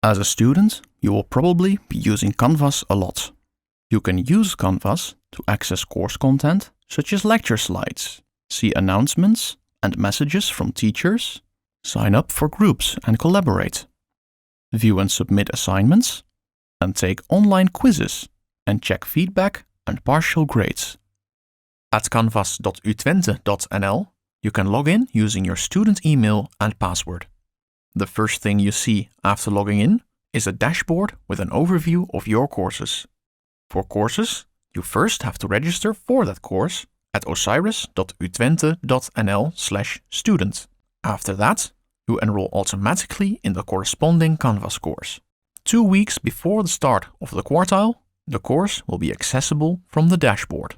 As a student, you will probably be using Canvas a lot. You can use Canvas to access course content such as lecture slides, see announcements and messages from teachers, sign up for groups and collaborate, view and submit assignments, and take online quizzes and check feedback and partial grades. At canvas.utwente.nl, you can log in using your student email and password. The first thing you see after logging in is a dashboard with an overview of your courses. For courses, you first have to register for that course at osiris.utwente.nl/student. After that, you enroll automatically in the corresponding Canvas course. 2 weeks before the start of the quartile, the course will be accessible from the dashboard.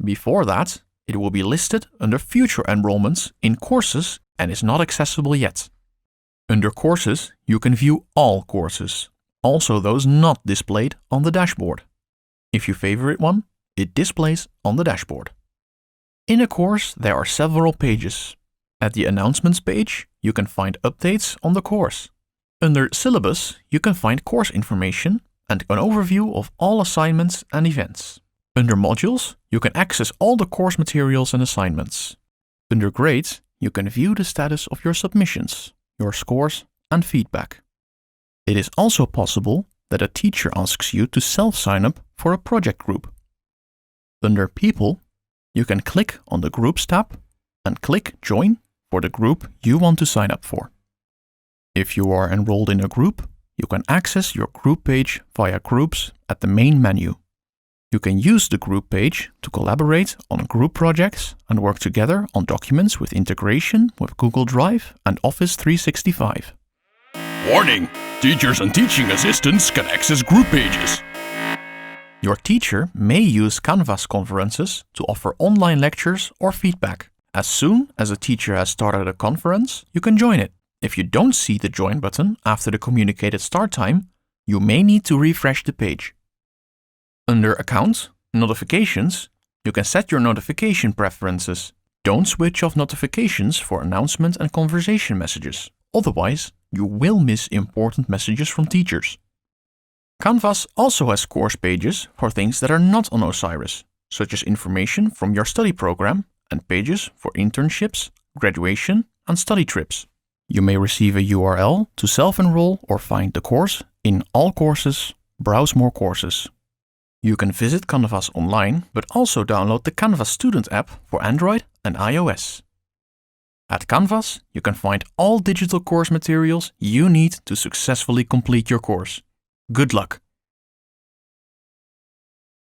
Before that, it will be listed under future enrollments in courses and is not accessible yet. Under courses, you can view all courses, also those not displayed on the dashboard. If you favorite one, it displays on the dashboard. In a course, there are several pages. At the announcements page, you can find updates on the course. Under syllabus, you can find course information and an overview of all assignments and events. Under modules, you can access all the course materials and assignments. Under grades, you can view the status of your submissions, your scores, and feedback. It is also possible that a teacher asks you to self-sign up for a project group. Under People, you can click on the Groups tab and click Join for the group you want to sign up for. If you are enrolled in a group, you can access your group page via Groups at the main menu. You can use the group page to collaborate on group projects and work together on documents with integration with Google Drive and Office 365. Warning! Teachers and teaching assistants can access group pages. Your teacher may use Canvas conferences to offer online lectures or feedback. As soon as a teacher has started a conference, you can join it. If you don't see the Join button after the communicated start time, you may need to refresh the page. Under Account, Notifications, you can set your notification preferences. Don't switch off notifications for announcement and conversation messages. Otherwise, you will miss important messages from teachers. Canvas also has course pages for things that are not on Osiris, such as information from your study program and pages for internships, graduation, and study trips. You may receive a URL to self-enroll or find the course in All Courses, Browse More Courses. You can visit Canvas online, but also download the Canvas Student app for Android and iOS. At Canvas, you can find all digital course materials you need to successfully complete your course. Good luck!